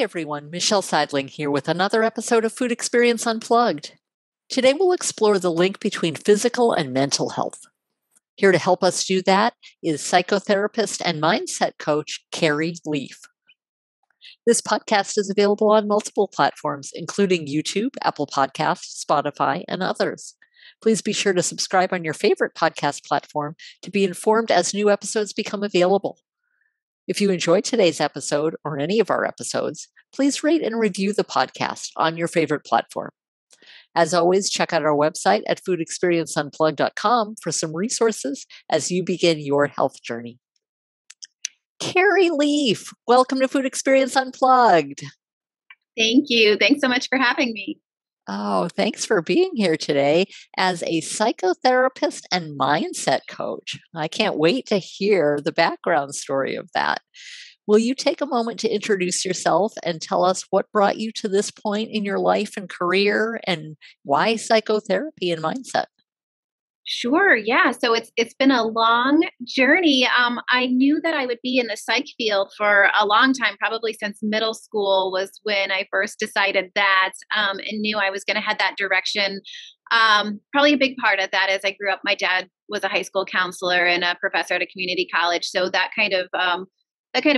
everyone, Michelle Seidling here with another episode of Food Experience Unplugged. Today we'll explore the link between physical and mental health. Here to help us do that is psychotherapist and mindset coach Carrie Leaf. This podcast is available on multiple platforms, including YouTube, Apple Podcasts, Spotify, and others. Please be sure to subscribe on your favorite podcast platform to be informed as new episodes become available. If you enjoyed today's episode or any of our episodes, please rate and review the podcast on your favorite platform. As always, check out our website at foodexperienceunplugged.com for some resources as you begin your health journey. Carrie Leaf, welcome to Food Experience Unplugged. Thank you. Thanks so much for having me. Oh, thanks for being here today as a psychotherapist and mindset coach. I can't wait to hear the background story of that. Will you take a moment to introduce yourself and tell us what brought you to this point in your life and career and why psychotherapy and mindset? Sure. Yeah. So it's been a long journey. I knew that I would be in the psych field for a long time, probably since middle school was when I first decided that, and knew I was going to head that direction. Probably a big part of that is I grew up. My dad was a high school counselor and a professor at a community college, so that kind of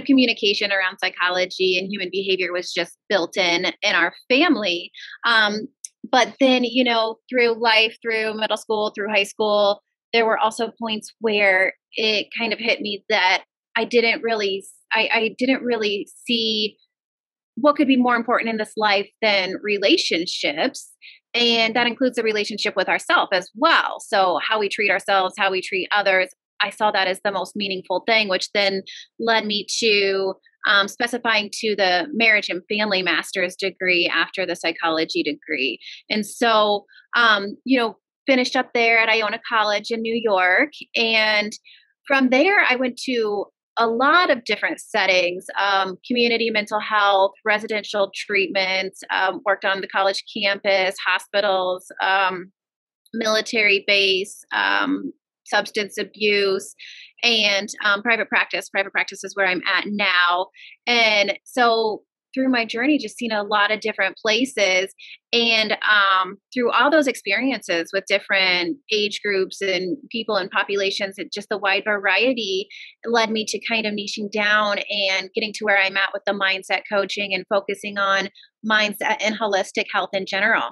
communication around psychology and human behavior was just built in our family. But then, through life, through middle school, through high school, there were also points where it kind of hit me that I didn't really see what could be more important in this life than relationships. And that includes the relationship with ourselves as well. So how we treat ourselves, how we treat others, I saw that as the most meaningful thing, which then led me to specifying to the marriage and family master's degree after the psychology degree. And so, finished up there at Iona College in New York. And from there, I went to a lot of different settings, community mental health, residential treatment, worked on the college campus, hospitals, military base, substance abuse, and private practice. Private practice is where I'm at now. And so through my journey, just seen a lot of different places. And through all those experiences with different age groups and people and populations, and just the wide variety led me to kind of niching down and getting to where I'm at with the mindset coaching and focusing on mindset and holistic health in general.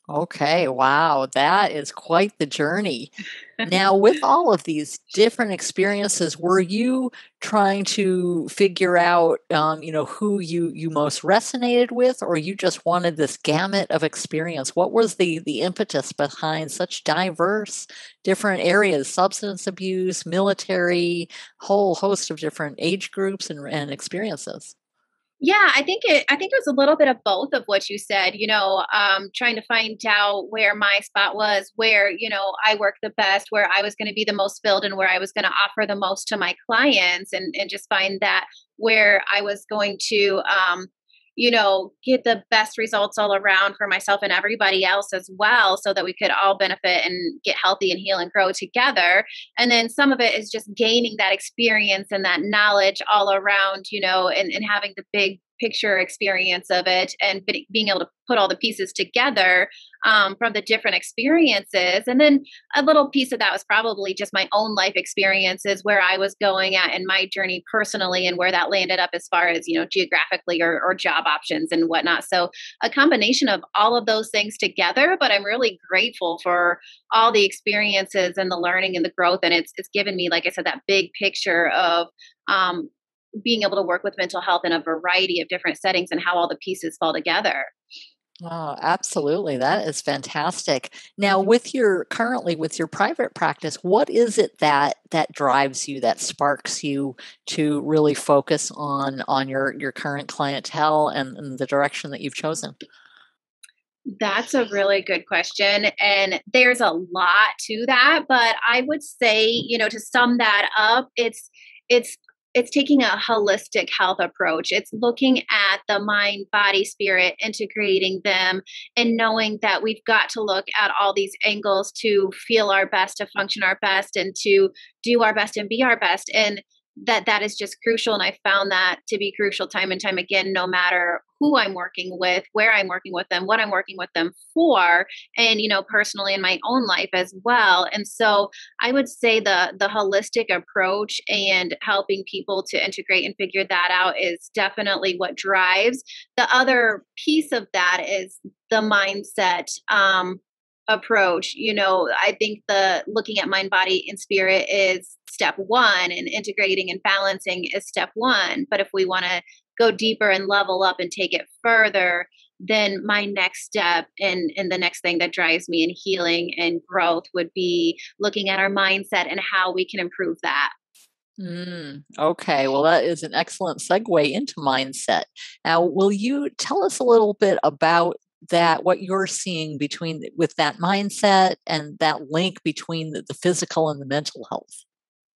Okay, wow, that is quite the journey. Now, with all of these different experiences, were you trying to figure out, who you most resonated with, or you just wanted this gamut of experience? What was the impetus behind such diverse, different areas, substance abuse, military, whole host of different age groups and experiences? Yeah, I think it was a little bit of both of what you said, trying to find out where my spot was, where, I work the best, where I was going to be the most filled and where I was going to offer the most to my clients and just find that where I was going to, get the best results all around for myself and everybody else as well, so that we could all benefit and get healthy and heal and grow together. And then some of it is just gaining that experience and that knowledge all around, and having the big picture experience of it and being able to put all the pieces together from the different experiences. And then a little piece of that was probably just my own life experiences, where I was going at in my journey personally and where that landed up as far as, geographically or job options and whatnot. So a combination of all of those things together, but I'm really grateful for all the experiences and the learning and the growth. And it's given me, like I said, that big picture of, being able to work with mental health in a variety of different settings and how all the pieces fall together. Oh, absolutely. That is fantastic. Now, currently with your private practice, what is it that drives you, that sparks you to really focus on your current clientele and the direction that you've chosen? That's a really good question. And there's a lot to that, but I would say, to sum that up, it's taking a holistic health approach. It's looking at the mind, body, spirit, integrating them, and knowing that we've got to look at all these angles to feel our best, to function our best, and to do our best and be our best. And that is just crucial. And I found that to be crucial time and time again, no matter who I'm working with, where I'm working with them, what I'm working with them for, and, personally in my own life as well. And so I would say the holistic approach and helping people to integrate and figure that out is definitely what drives. The other piece of that is the mindset. Approach. I think the looking at mind, body, and spirit is step one, and integrating and balancing is step one. But if we want to go deeper and level up and take it further, then my next step and the next thing that drives me in healing and growth would be looking at our mindset and how we can improve that. Okay, well, that is an excellent segue into mindset. Now, will you tell us a little bit about that, what you're seeing with that mindset and that link between the physical and the mental health?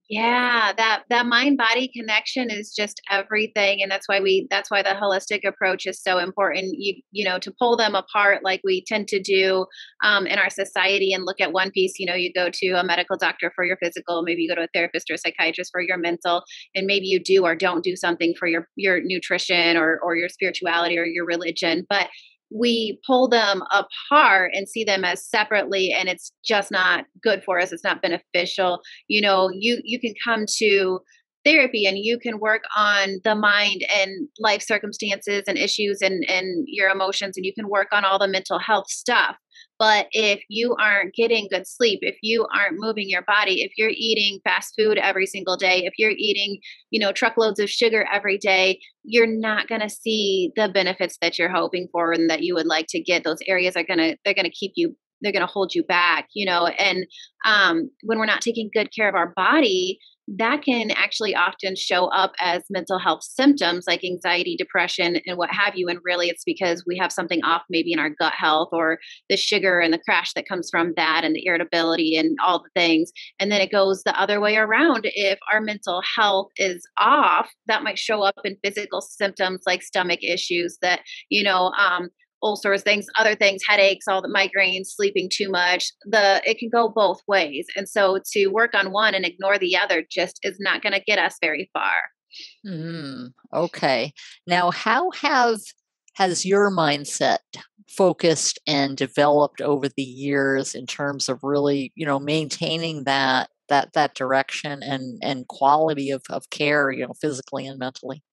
Yeah, that mind body connection is just everything, and that's why the holistic approach is so important. To pull them apart like we tend to do in our society and look at one piece. You go to a medical doctor for your physical, maybe you go to a therapist or a psychiatrist for your mental, and maybe you do or don't do something for your nutrition or your spirituality or your religion, but we pull them apart and see them as separately, and it's just not good for us. It's not beneficial. You can come to therapy and you can work on the mind and life circumstances and issues and your emotions, and you can work on all the mental health stuff. But if you aren't getting good sleep, if you aren't moving your body, if you're eating fast food every single day, if you're eating, truckloads of sugar every day, you're not going to see the benefits that you're hoping for and that you would like to get. Those areas they're going to keep you, they're going to hold you back, and when we're not taking good care of our body, that can actually often show up as mental health symptoms like anxiety, depression, and what have you. And really, it's because we have something off maybe in our gut health, or the sugar and the crash that comes from that, and the irritability and all the things. And then it goes the other way around. If our mental health is off, that might show up in physical symptoms like stomach issues that, ulcers, things, other things, headaches, all the migraines, sleeping too much. It can go both ways. And so to work on one and ignore the other just is not going to get us very far. Okay. Now, how has your mindset focused and developed over the years in terms of really, maintaining that direction and quality of care, physically and mentally?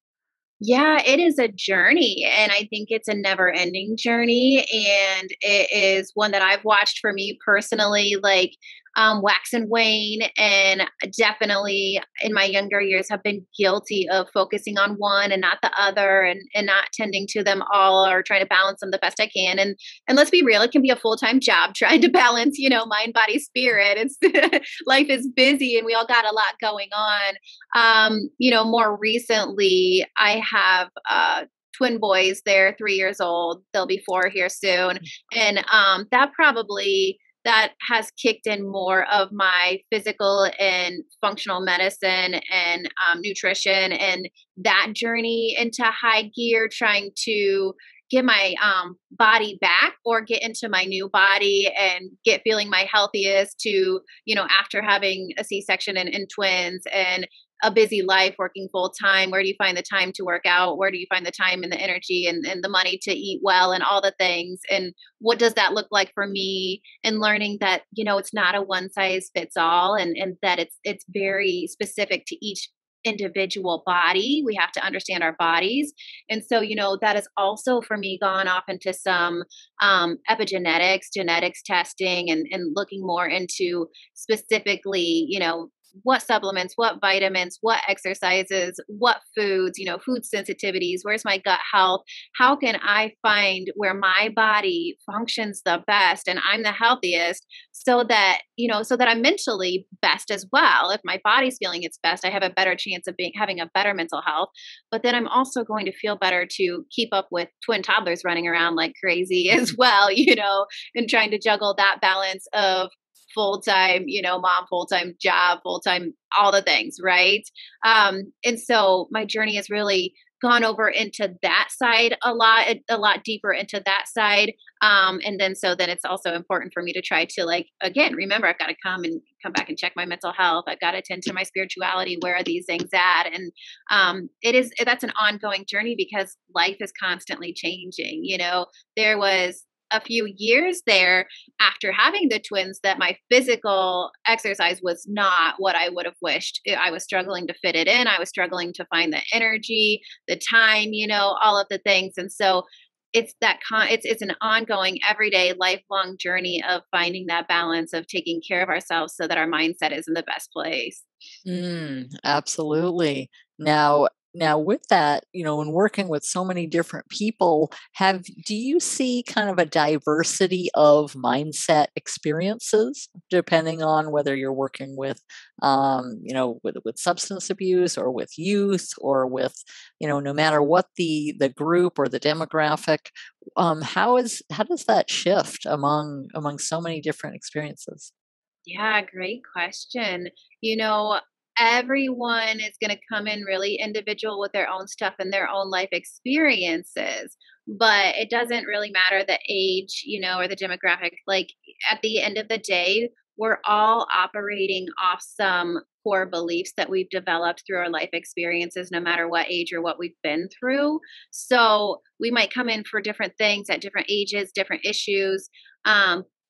Yeah, it is a journey, and I think it's a never-ending journey, and it is one that I've watched for me personally, like, wax and wane, and definitely in my younger years have been guilty of focusing on one and not the other, and not tending to them all or trying to balance them the best I can. And let's be real, it can be a full-time job trying to balance, mind, body, spirit. It's life is busy and we all got a lot going on. More recently, I have twin boys. They're 3 years old. They'll be 4 here soon. And that has kicked in more of my physical and functional medicine and nutrition, and that journey into high gear, trying to get my body back or get into my new body and get feeling my healthiest to, after having a C-section and twins and a busy life working full time. Where do you find the time to work out? Where do you find the time and the energy and the money to eat well and all the things? And what does that look like for me? And learning that, it's not a one size fits all, and that it's very specific to each individual body. We have to understand our bodies. And so, that has also for me gone off into some epigenetics, genetics testing, and looking more into specifically, what supplements, what vitamins, what exercises, what foods, food sensitivities, where's my gut health? How can I find where my body functions the best and I'm the healthiest, so that, so that I'm mentally best as well. If my body's feeling its best, I have a better chance of having a better mental health. But then I'm also going to feel better to keep up with twin toddlers running around like crazy as well, and trying to juggle that balance of full-time, mom, full-time job, full-time, all the things. Right. And so my journey has really gone over into that side a lot deeper into that side. And then it's also important for me to try to, like, again, remember, I've got to come back and check my mental health. I've got to attend to my spirituality. Where are these things at? And that's an ongoing journey because life is constantly changing. There was a few years there after having the twins that my physical exercise was not what I would have wished. I was struggling to fit it in. I was struggling to find the energy, the time, all of the things. And so it's an ongoing, everyday, lifelong journey of finding that balance of taking care of ourselves so that our mindset is in the best place. Absolutely. Now with that, when working with so many different people, do you see kind of a diversity of mindset experiences depending on whether you're working with, with substance abuse or with youth or with, no matter what the group or the demographic, how does that shift among so many different experiences? Yeah, great question. You know, Everyone is going to come in really individual with their own stuff and their own life experiences, but it doesn't really matter the age, or the demographic. Like, at the end of the day, we're all operating off some core beliefs that we've developed through our life experiences, no matter what age or what we've been through. So we might come in for different things at different ages, different issues.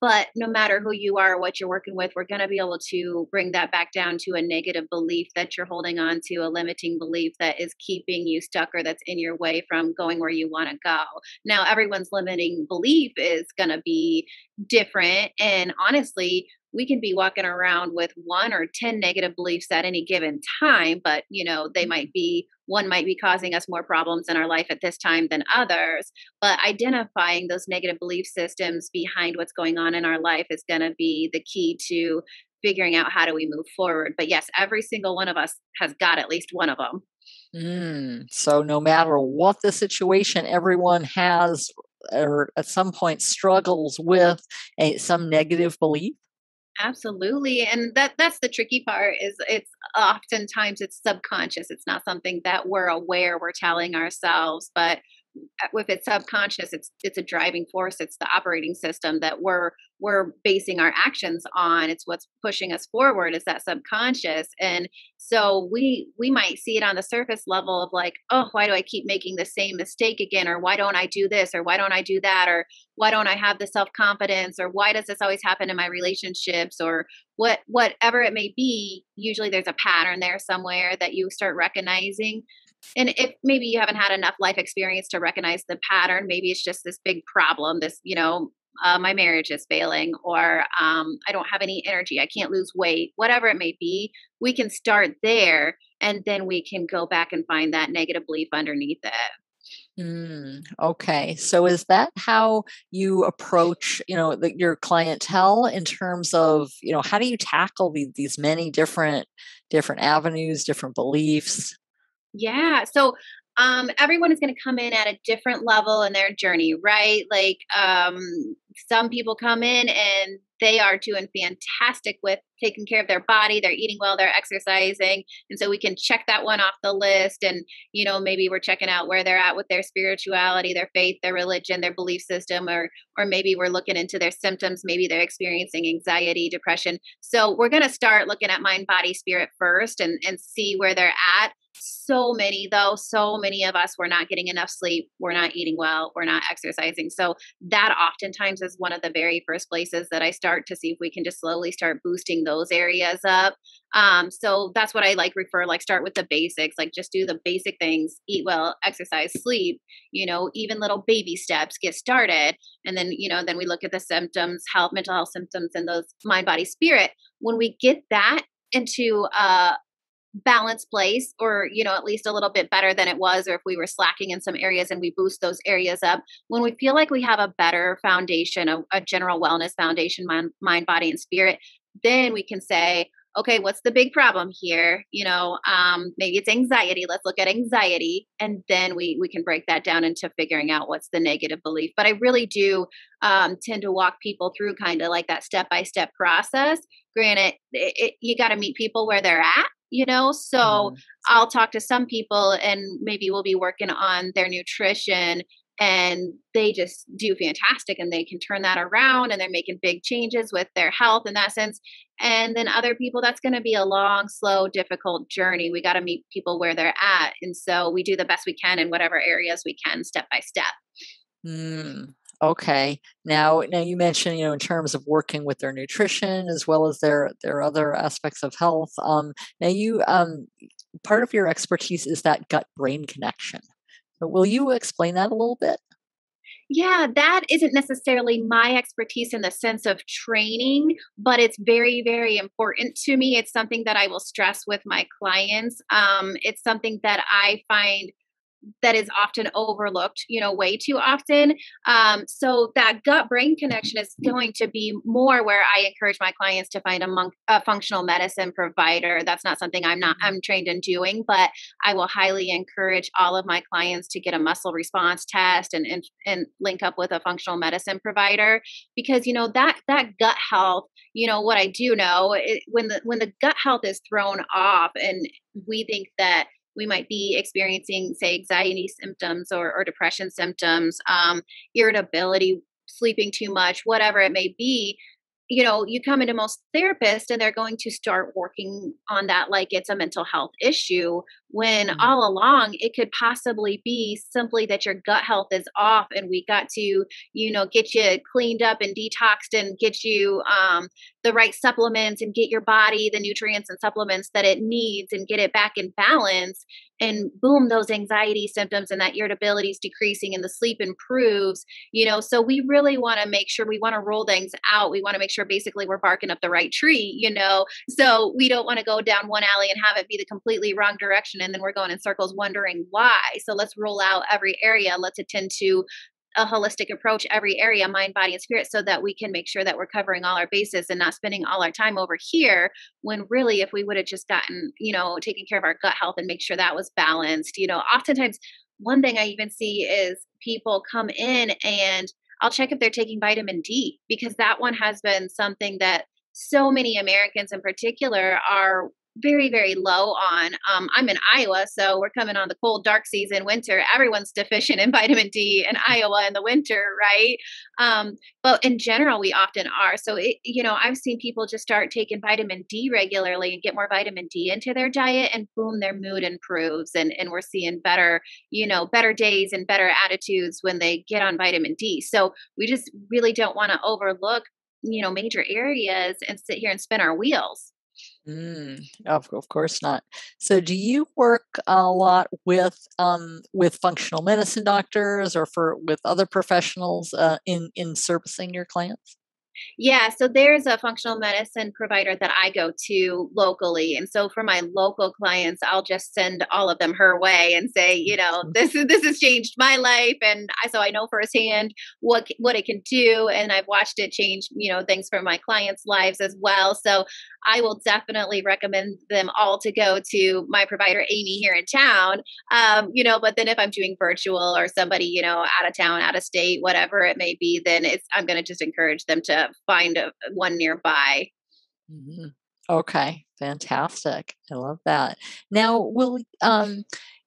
But no matter who you are or what you're working with, we're going to be able to bring that back down to a negative belief that you're holding on to, a limiting belief that is keeping you stuck or that's in your way from going where you want to go. Now, everyone's limiting belief is going to be different. And honestly, we can be walking around with 1 or 10 negative beliefs at any given time, but one might be causing us more problems in our life at this time than others. But identifying those negative belief systems behind what's going on in our life is going to be the key to figuring out how do we move forward. But yes, every single one of us has got at least one of them. So no matter what the situation, everyone has or at some point struggles with some negative belief. Absolutely. And that's the tricky part is it's subconscious. It's not something that we're aware we're telling ourselves, but if it's subconscious, it's a driving force. It's the operating system that we're basing our actions on. It's what's pushing us forward is that subconscious. And so we might see it on the surface level of like, oh, why do I keep making the same mistake again? Or why don't I do this? Or why don't I do that? Or why don't I have the self-confidence? Or why does this always happen in my relationships? Or whatever it may be, usually there's a pattern there somewhere that you start recognizing. And if maybe you haven't had enough life experience to recognize the pattern, maybe it's just this big problem, my marriage is failing, or I don't have any energy, I can't lose weight, whatever it may be, we can start there and then we can go back and find that negative belief underneath it. Okay. So is that how you approach, your clientele in terms of, how do you tackle these many different avenues, different beliefs? Yeah. So everyone is going to come in at a different level in their journey, right? Like some people come in and they are doing fantastic with taking care of their body, they're eating well, they're exercising. And so we can check that one off the list. And, maybe we're checking out where they're at with their spirituality, their faith, their religion, their belief system, or maybe we're looking into their symptoms. Maybe they're experiencing anxiety, depression. So we're going to start looking at mind, body, spirit first and see where they're at. So many of us, we're not getting enough sleep, we're not eating well, we're not exercising. So that oftentimes is one of the very first places that I start to see if we can just slowly start boosting those areas up. So that's what I start with the basics, like just do the basic things, eat well, exercise, sleep, even little baby steps, get started. And then we look at the symptoms, mental health symptoms, and those mind, body, spirit. When we get that into balanced place, or at least a little bit better than it was, or if we were slacking in some areas and we boost those areas up, when we feel like we have a better foundation, a general wellness foundation, mind, body, and spirit, then we can say, okay, what's the big problem here? Maybe it's anxiety. Let's look at anxiety. And then we can break that down into figuring out what's the negative belief. But I really do tend to walk people through kind of like that step-by-step process. Granted, you got to meet people where they're at. So Mhm. I'll talk to some people and maybe we'll be working on their nutrition and they just do fantastic and they can turn that around and they're making big changes with their health in that sense. And then other people, that's going to be a long, slow, difficult journey. We got to meet people where they're at. And so we do the best we can in whatever areas we can, step by step. Mm, okay. Now you mentioned, in terms of working with their nutrition as well as their other aspects of health. Now you part of your expertise is that gut brain connection. But will you explain that a little bit? Yeah, that isn't necessarily my expertise in the sense of training, but it's very, very important to me. It's something that I will stress with my clients. It's something that I find that is often overlooked, way too often. So that gut brain connection is going to be more where I encourage my clients to find a functional medicine provider. That's not something I'm trained in doing, but I will highly encourage all of my clients to get a muscle response test and link up with a functional medicine provider because that gut health. What I do know when the gut health is thrown off, and we think that we might be experiencing, say, anxiety symptoms or depression symptoms, irritability, sleeping too much, whatever it may be. You come into most therapists and they're going to start working on that like it's a mental health issue, when Mhm. all along it could possibly be simply that your gut health is off and we got to, get you cleaned up and detoxed and get you the right supplements and get your body the nutrients and supplements that it needs and get it back in balance, and boom, those anxiety symptoms and that irritability is decreasing and the sleep improves. So we really want to make sure we want to roll things out. We want to make sure basically we're barking up the right tree, so we don't want to go down one alley and have it be the completely wrong direction and then we're going in circles wondering why. So let's roll out every area. Let's attend to a holistic approach every area, mind, body, and spirit, so that we can make sure that we're covering all our bases and not spending all our time over here, when really if we would have just gotten, taking care of our gut health and make sure that was balanced. Oftentimes one thing I even see is people come in and I'll check if they're taking vitamin D, because that one has been something that so many Americans in particular are very, very low on. I'm in Iowa, so we're coming on the cold, dark season, winter. Everyone's deficient in vitamin D in Iowa in the winter, right? But in general, we often are. So, I've seen people just start taking vitamin D regularly and get more vitamin D into their diet, and boom, their mood improves, and we're seeing better, better days and better attitudes when they get on vitamin D. So we just really don't want to overlook, major areas and sit here and spin our wheels. Of course not. So, do you work a lot with functional medicine doctors or with other professionals in servicing your clients? Yeah, so there's a functional medicine provider that I go to locally. And so for my local clients, I'll just send all of them her way and say, this has changed my life, and so I know firsthand what it can do, and I've watched it change, things for my clients' lives as well. So I will definitely recommend them all to go to my provider Amy here in town. But then if I'm doing virtual or somebody, out of town, out of state, whatever it may be, then I'm going to just encourage them to find one nearby. Mhm. Okay, fantastic. I love that. Now,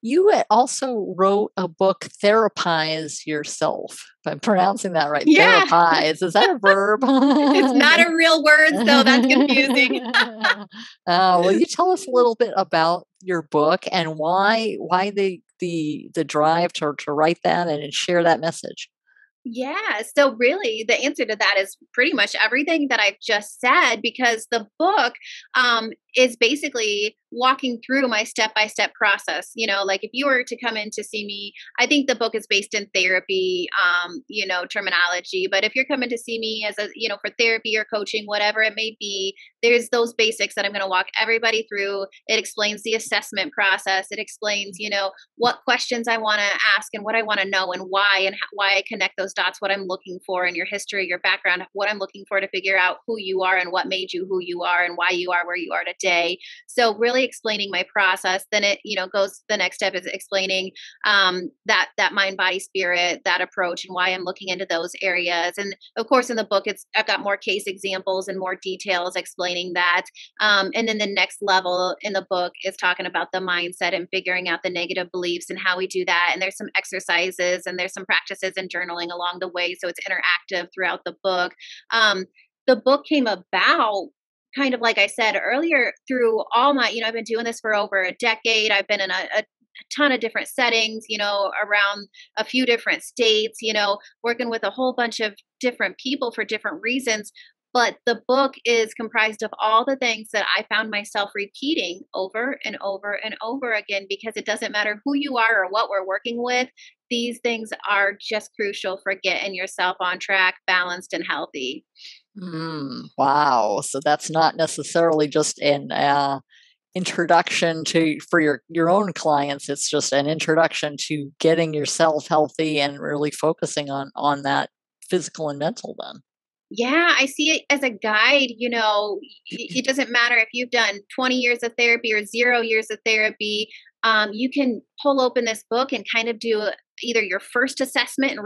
you also wrote a book, Therapize Yourself. If I'm pronouncing that right, Yeah, therapize. Is that a verb? it's not a real word, so that's confusing. Will you tell us a little bit about your book and why the drive to write that and share that message? Yeah. So, really, the answer to that is pretty much everything that I've just said, because the book is basically walking through my step by step process. Like if you were to come in to see me, I think the book is based in therapy, terminology. But if you're coming to see me as for therapy or coaching, whatever it may be, there's those basics that I'm going to walk everybody through. It explains the assessment process. It explains, what questions I want to ask and what I want to know and why, and why I connect those dots, what I'm looking for in your history, your background, what I'm looking for to figure out who you are and what made you who you are and why you are where you are today. So really really explaining my process. Then it, goes, the next step is explaining that mind, body, spirit, that approach, and why I'm looking into those areas. And of course, in the book, I've got more case examples and more details explaining that. And then the next level in the book is talking about the mindset and figuring out the negative beliefs and how we do that. And there's some exercises and there's some practices and journaling along the way. So it's interactive throughout the book. The book came about kind of like I said earlier through all my, I've been doing this for over a decade. I've been in a ton of different settings, around a few different states, working with a whole bunch of different people for different reasons. But the book is comprised of all the things that I found myself repeating over and over and over again, because it doesn't matter who you are or what we're working with. These things are just crucial for getting yourself on track, balanced, and healthy. Wow. So that's not necessarily just an introduction for your own clients. It's just an introduction to getting yourself healthy and really focusing on that physical and mental then. Yeah, I see it as a guide. It doesn't matter if you've done 20 years of therapy or 0 years of therapy. You can pull open this book and kind of do either your first assessment and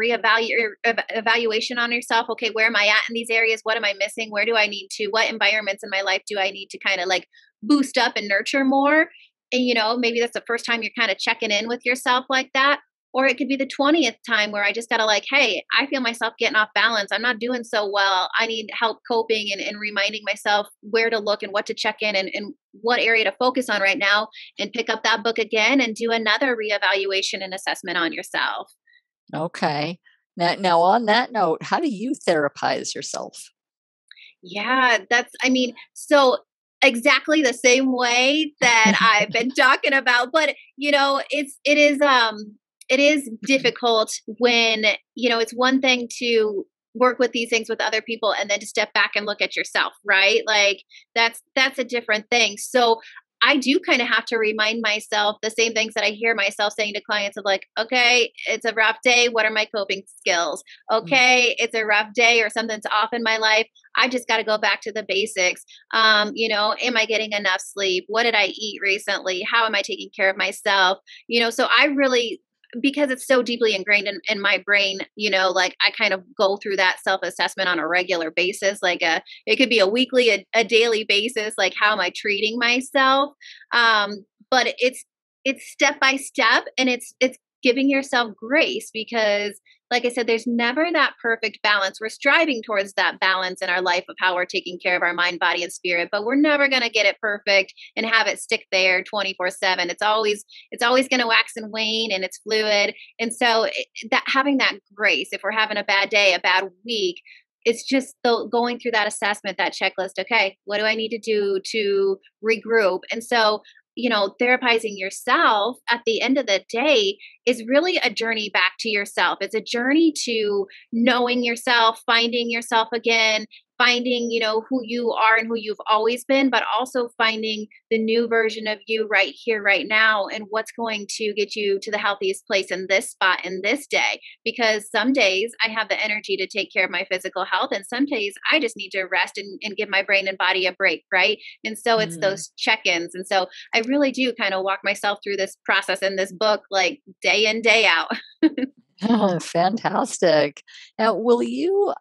evaluation on yourself. Okay, where am I at in these areas? What am I missing? Where do I need to? What environments in my life do I need to kind of like boost up and nurture more? And maybe that's the first time you're kind of checking in with yourself like that. Or it could be the 20th time where I just got to like, hey, I feel myself getting off balance. I'm not doing so well. I need help coping and reminding myself where to look and what to check in and what area to focus on right now, and pick up that book again and do another reevaluation and assessment on yourself. Okay. Now on that note, how do you therapize yourself? Yeah, so exactly the same way that I've been talking about, but it is difficult when, it's one thing to work with these things with other people and then to step back and look at yourself, right? Like that's a different thing. So I do kind of have to remind myself the same things that I hear myself saying to clients of like, okay, it's a rough day. What are my coping skills? Okay, it's a rough day or something's off in my life. I just got to go back to the basics. Am I getting enough sleep? What did I eat recently? How am I taking care of myself? So I really, because it's so deeply ingrained in my brain, like I kind of go through that self-assessment on a regular basis. Like it could be a weekly, a daily basis. Like, how am I treating myself? But it's step by step, and it's giving yourself grace, because like I said, there's never that perfect balance. We're striving towards that balance in our life of how we're taking care of our mind, body, and spirit, but we're never going to get it perfect and have it stick there 24/7. It's always going to wax and wane, and it's fluid. And so that having that grace, if we're having a bad day, a bad week, it's just going through that assessment, that checklist. Okay, what do I need to do to regroup? And so, therapizing yourself at the end of the day is really a journey back to yourself. It's a journey to knowing yourself, finding yourself again, finding, who you are and who you've always been, but also finding the new version of you right here, right now, and what's going to get you to the healthiest place in this spot in this day. Because some days I have the energy to take care of my physical health, and some days I just need to rest and give my brain and body a break, right? And so it's those check-ins. And so I really do kind of walk myself through this process in this book, like day in, day out. Oh, fantastic. Now, will you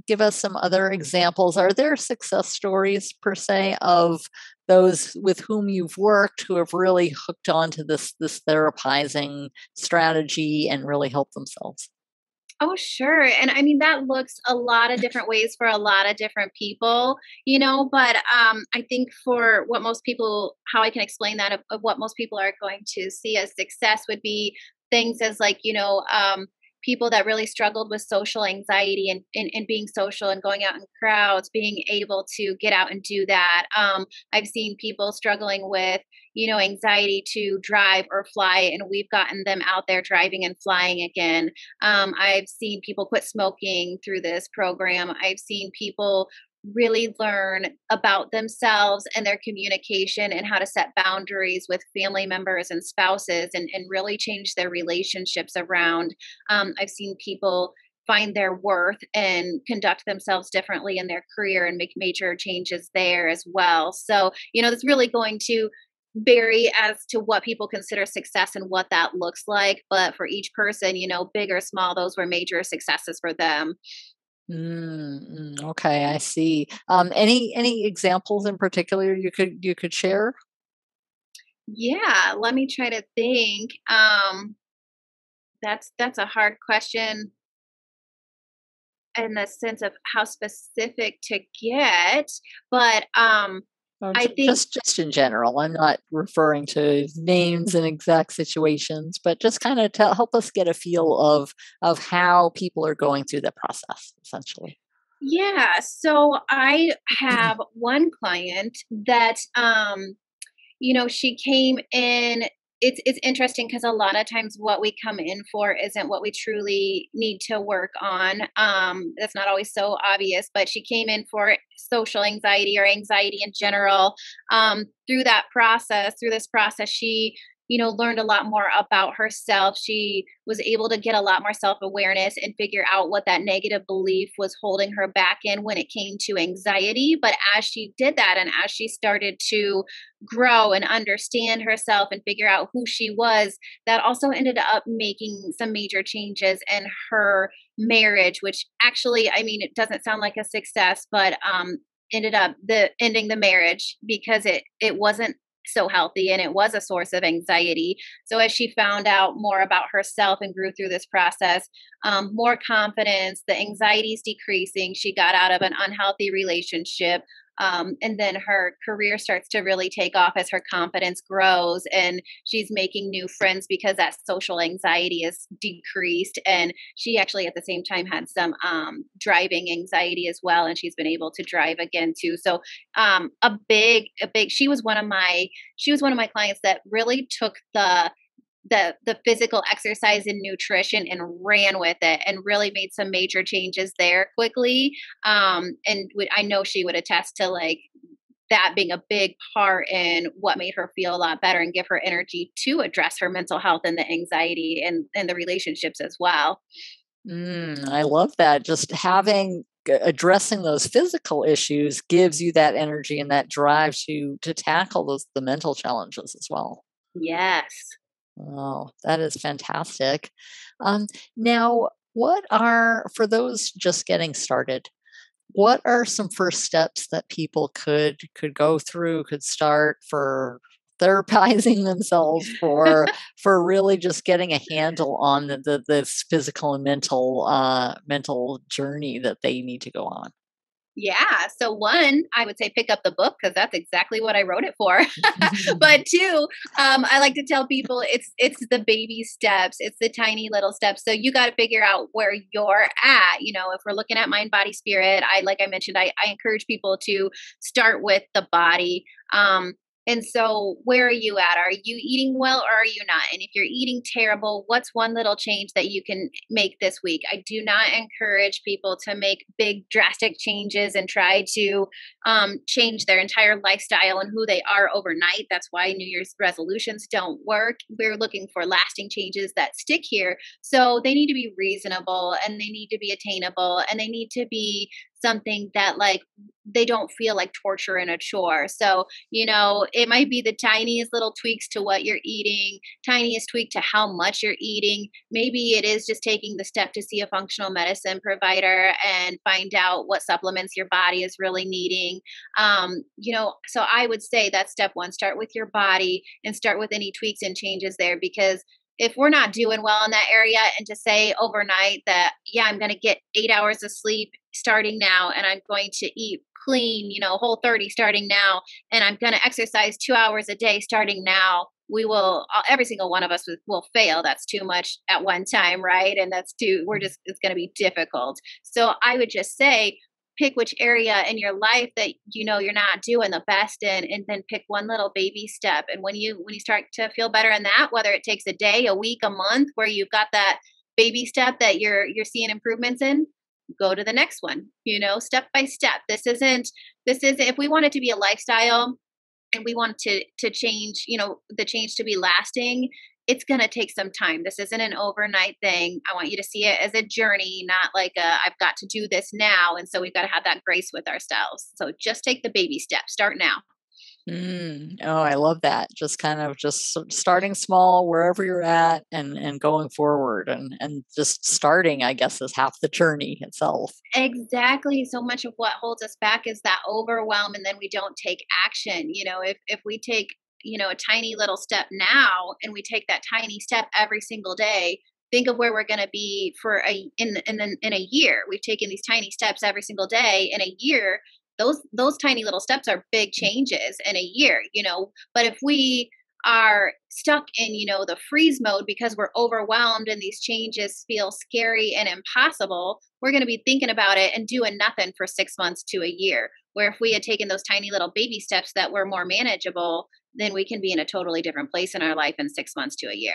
give us some other examples? Are there success stories, per se, of those with whom you've worked who have really hooked onto this therapizing strategy and really helped themselves? Oh, sure. And I mean, that looks a lot of different ways for a lot of different people, but I think for what most people, how I can explain that of what most people are going to see as success would be things as like, people that really struggled with social anxiety and being social and going out in crowds, being able to get out and do that. I've seen people struggling with, anxiety to drive or fly, and we've gotten them out there driving and flying again. I've seen people quit smoking through this program. I've seen people really learn about themselves and their communication and how to set boundaries with family members and spouses, and really change their relationships around. I've seen people find their worth and conduct themselves differently in their career and make major changes there as well. So, that's really going to vary as to what people consider success and what that looks like. But for each person, big or small, those were major successes for them. Okay, I see. Any examples in particular you could share? Yeah, let me try to think. That's a hard question in the sense of how specific to get, but Oh, I think just in general. I'm not referring to names and exact situations, but just kind of help us get a feel of how people are going through the process, essentially. yeah. So I have one client that she came in. It's interesting because a lot of times what we come in for isn't what we truly need to work on. That's not always so obvious, but she came in for social anxiety or anxiety in general. Through this process, she learned a lot more about herself. She was able to get a lot more self-awareness and figure out what that negative belief was holding her back in when it came to anxiety. But as she did that and as she started to grow and understand herself and figure out who she was, that also ended up making some major changes in her marriage, which actually, I mean, it doesn't sound like a success, but ended up the ending the marriage because it wasn't so healthy and it was a source of anxiety. So as she found out more about herself and grew through this process, more confidence, the anxiety is decreasing. She got out of an unhealthy relationship. And then her career starts to really take off as her confidence grows and she's making new friends because that social anxiety is decreased. And she actually at the same time had some driving anxiety as well. And she's been able to drive again too. So she was one of my clients that really took the physical exercise and nutrition and ran with it and really made some major changes there quickly. I know she would attest to like that being a big part in what made her feel a lot better and give her energy to address her mental health and the anxiety and the relationships as well. I love that. Just addressing those physical issues gives you that energy and that drive to tackle the mental challenges as well. Yes. Oh, that is fantastic. Now, for those just getting started, what are some first steps that people could go through, could start for therapizing themselves for really just getting a handle on this physical and mental journey that they need to go on? Yeah. So one, I would say pick up the book because that's exactly what I wrote it for. But two, I like to tell people it's the baby steps, it's the tiny little steps. So you got to figure out where you're at. If we're looking at mind, body, spirit, like I mentioned, I encourage people to start with the body. And so, where are you at? Are you eating well or are you not? And if you're eating terrible, what's one little change that you can make this week? I do not encourage people to make big, drastic changes and try to change their entire lifestyle and who they are overnight. That's why New Year's resolutions don't work. We're looking for lasting changes that stick here. So, they need to be reasonable and they need to be attainable and they need to be something that like they don't feel like torture and a chore. So, it might be the tiniest little tweaks to what you're eating, tiniest tweak to how much you're eating. Maybe it is just taking the step to see a functional medicine provider and find out what supplements your body is really needing. So I would say that's step one, start with your body and start with any tweaks and changes there because if we're not doing well in that area and to say overnight that, yeah, I'm going to get 8 hours of sleep starting now and I'm going to eat clean, whole 30 starting now, and I'm going to exercise 2 hours a day starting now, every single one of us will fail. That's too much at one time, right? And it's going to be difficult. So I would just say, pick which area in your life that you're not doing the best in and then pick one little baby step and when you start to feel better in that, whether it takes a day, a week, a month, where you've got that baby step that you're seeing improvements in, go to the next one, step by step. This isn't if we want it to be a lifestyle and we want to change, the change to be lasting, it's going to take some time. This isn't an overnight thing. I want you to see it as a journey, not like I've got to do this now. And so we've got to have that grace with ourselves. So just take the baby steps. Start now. Oh, I love that. Just kind of just starting small wherever you're at and going forward and just starting, I guess, is half the journey itself. Exactly. So much of what holds us back is that overwhelm, and then we don't take action. If we take, a tiny little step now, and we take that tiny step every single day, think of where we're going to be for in a year. We've taken these tiny steps every single day in a year. Those tiny little steps are big changes in a year. But if we are stuck in the freeze mode because we're overwhelmed and these changes feel scary and impossible, we're going to be thinking about it and doing nothing for 6 months to a year. Where if we had taken those tiny little baby steps that were more manageable, then we can be in a totally different place in our life in 6 months to a year.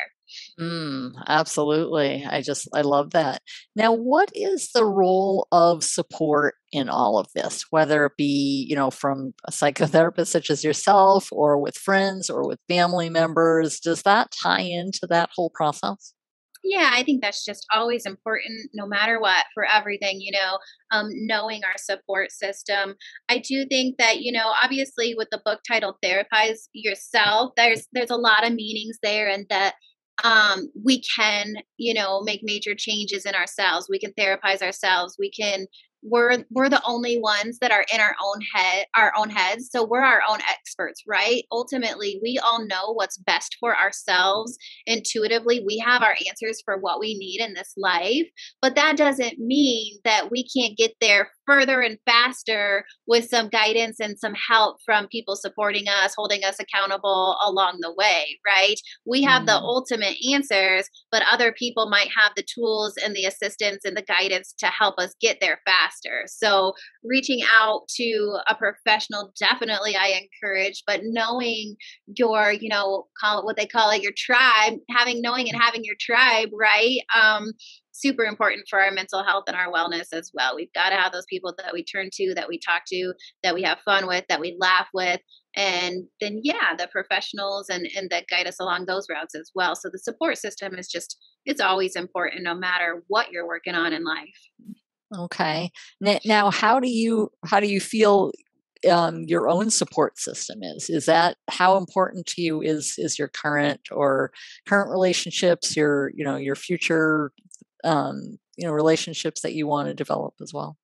Absolutely. I love that. Now, what is the role of support in all of this, whether it be, from a psychotherapist such as yourself or with friends or with family members? Does that tie into that whole process? Yeah, I think that's just always important, no matter what, for everything, knowing our support system. I do think that, obviously with the book titled Therapize Yourself, there's a lot of meanings there, and that we can, make major changes in ourselves. We can therapize ourselves. We're the only ones that are in our own heads. So we're our own experts, right? Ultimately, we all know what's best for ourselves. Intuitively, we have our answers for what we need in this life. But that doesn't mean that we can't get there further and faster with some guidance and some help from people supporting us, holding us accountable along the way, right? We have the Mm. ultimate answers, but other people might have the tools and the assistance and the guidance to help us get there faster. So reaching out to a professional, definitely I encourage, but knowing your, call it what they call it, your tribe, knowing and having your tribe, right? Super important for our mental health and our wellness as well. We've got to have those people that we turn to, that we talk to, that we have fun with, that we laugh with. And then, yeah, the professionals and that guide us along those routes as well. So the support system is it's always important no matter what you're working on in life. Okay. Now, how do you feel your own support system is? Is that how important to you is your current relationships, your future relationships that you want to develop as well?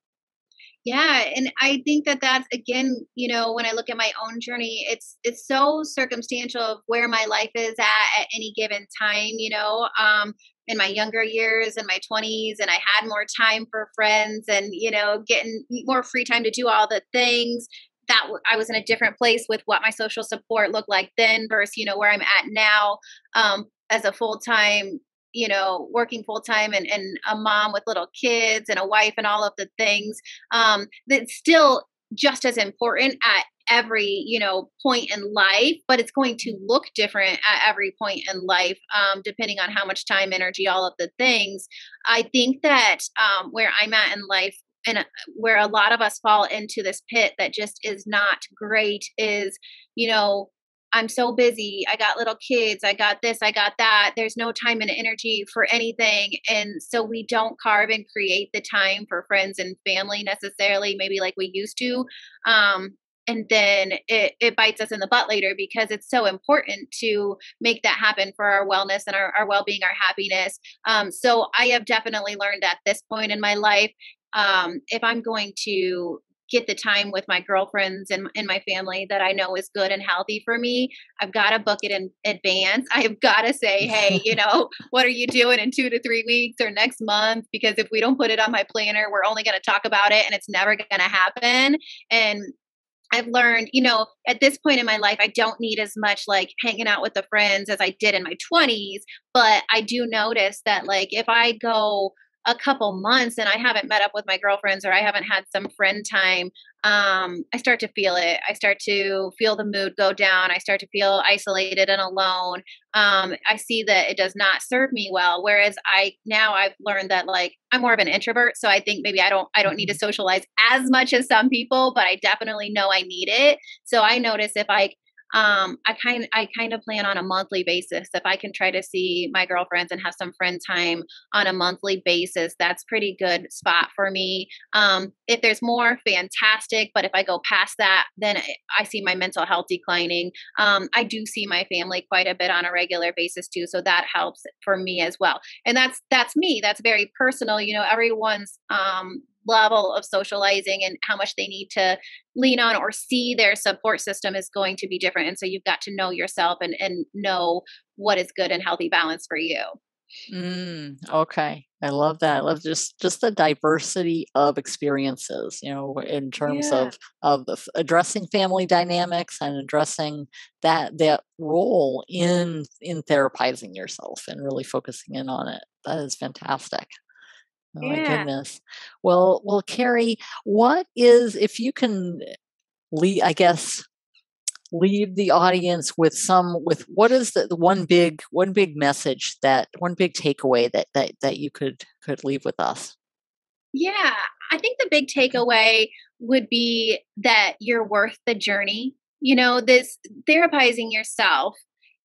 Yeah, and I think that that's again, when I look at my own journey, it's so circumstantial of where my life is at any given time. In my younger years, in my 20s, and I had more time for friends, and getting more free time to do all the things. I was in a different place with what my social support looked like then versus where I'm at now, as a full time, working full time, and a mom with little kids and a wife and all of the things. That's still just as important at every point in life, but it's going to look different at every point in life, depending on how much time, energy, all of the things. I think that where I'm at in life, and where a lot of us fall into this pit that just is not great, is you know I'm so busy. I got little kids. I got this. I got that. There's no time and energy for anything. And so we don't carve and create the time for friends and family necessarily, maybe like we used to. And then it bites us in the butt later, because it's so important to make that happen for our wellness and our well being, our happiness. So I have definitely learned at this point in my life, if I'm going to get the time with my girlfriends and my family that I know is good and healthy for me, I've got to book it in advance. I have got to say, hey, what are you doing in 2 to 3 weeks or next month? Because if we don't put it on my planner, we're only going to talk about it and it's never going to happen. And I've learned, at this point in my life, I don't need as much like hanging out with the friends as I did in my 20s. But I do notice that, like, if I go a couple months and I haven't met up with my girlfriends, or I haven't had some friend time, I start to feel it. I start to feel the mood go down. I start to feel isolated and alone. I see that it does not serve me well. Whereas I've learned that, like, I'm more of an introvert. So I think maybe I don't need to socialize as much as some people, but I definitely know I need it. So I notice if I kind of plan on a monthly basis. If I can try to see my girlfriends and have some friend time on a monthly basis, that's pretty good spot for me. If there's more, fantastic. But if I go past that, then I see my mental health declining. I do see my family quite a bit on a regular basis too, so that helps for me as well. And that's me. That's very personal. You know, everyone's level of socializing and how much they need to lean on or see their support system is going to be different. And so you've got to know yourself and know what is good and healthy balance for you. Okay. I love that. I love just the diversity of experiences, in terms Yeah. of addressing family dynamics and addressing that role in therapizing yourself and really focusing in on it. That is fantastic. Oh my Yeah. goodness. Well, Carrie, what is, if you can I guess, leave the audience with what is the one big message, that one big takeaway that you could leave with us? Yeah, I think the big takeaway would be that you're worth the journey. You know, this therapizing yourself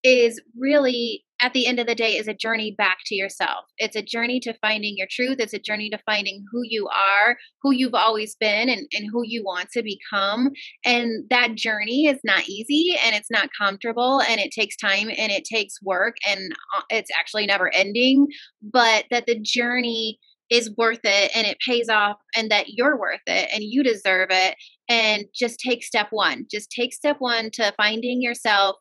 is really, at the end of the day, is a journey back to yourself. It's a journey to finding your truth. It's a journey to finding who you are, who you've always been, and who you want to become. And that journey is not easy and it's not comfortable and it takes time and it takes work and it's actually never ending. But that the journey is worth it and it pays off and that you're worth it and you deserve it. And just take step one. Just take step one to finding yourself,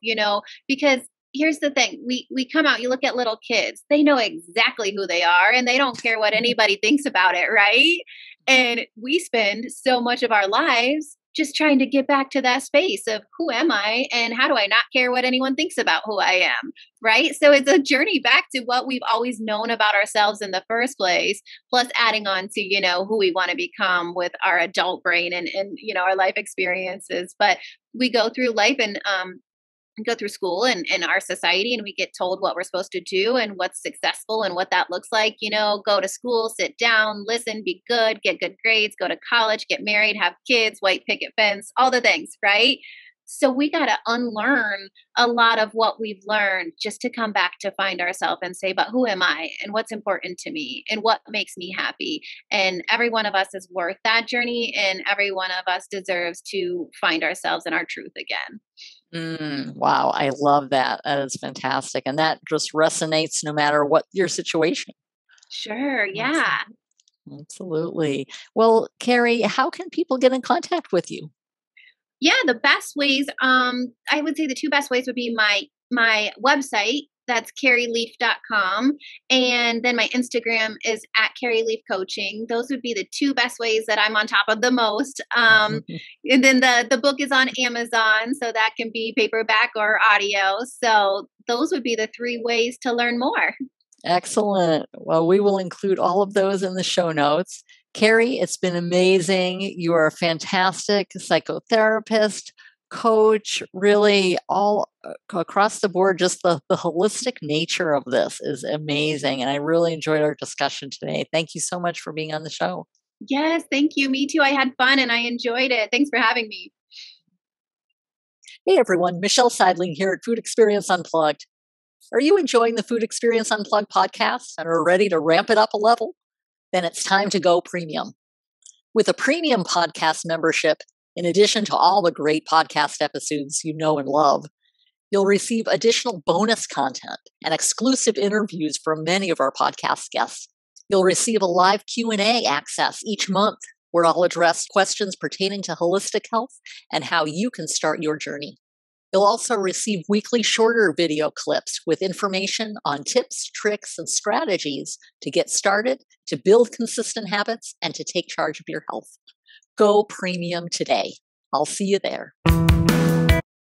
because here's the thing. We come out, you look at little kids, they know exactly who they are and they don't care what anybody thinks about it, right? And we spend so much of our lives just trying to get back to that space of who am I and how do I not care what anyone thinks about who I am, right? So it's a journey back to what we've always known about ourselves in the first place, plus adding on to, who we want to become with our adult brain and our life experiences. But we go through life and go through school and our society and we get told what we're supposed to do and what's successful and what that looks like. Go to school, sit down, listen, be good, get good grades, go to college, get married, have kids, white picket fence, all the things, right? So we got to unlearn a lot of what we've learned just to come back to find ourselves and say, but who am I and what's important to me and what makes me happy? And every one of us is worth that journey and every one of us deserves to find ourselves in our truth again. Wow, I love that. That is fantastic. And that just resonates no matter what your situation. Sure. Yeah. Absolutely. Absolutely. Well, Carrie, how can people get in contact with you? Yeah, the best ways, I would say the two best ways would be my website, that's carrieleaf.com, and then my Instagram is at Carrie Leaf Coaching. Those would be the two best ways that I'm on top of the most. And then the book is on Amazon, so that can be paperback or audio. So those would be the three ways to learn more. Excellent. Well, we will include all of those in the show notes. Carrie, it's been amazing. You are a fantastic psychotherapist, coach, really all across the board. Just the holistic nature of this is amazing. And I really enjoyed our discussion today. Thank you so much for being on the show. Yes, thank you. Me too. I had fun and I enjoyed it. Thanks for having me. Hey, everyone. Michelle Seidling here at Food Experience Unplugged. Are you enjoying the Food Experience Unplugged podcast and are ready to ramp it up a level? Then it's time to go premium. With a premium podcast membership, in addition to all the great podcast episodes you know and love, you'll receive additional bonus content and exclusive interviews from many of our podcast guests. You'll receive a live Q&A access each month where I'll address questions pertaining to holistic health and how you can start your journey. You'll also receive weekly shorter video clips with information on tips, tricks, and strategies to get started, to build consistent habits, and to take charge of your health. Go premium today. I'll see you there.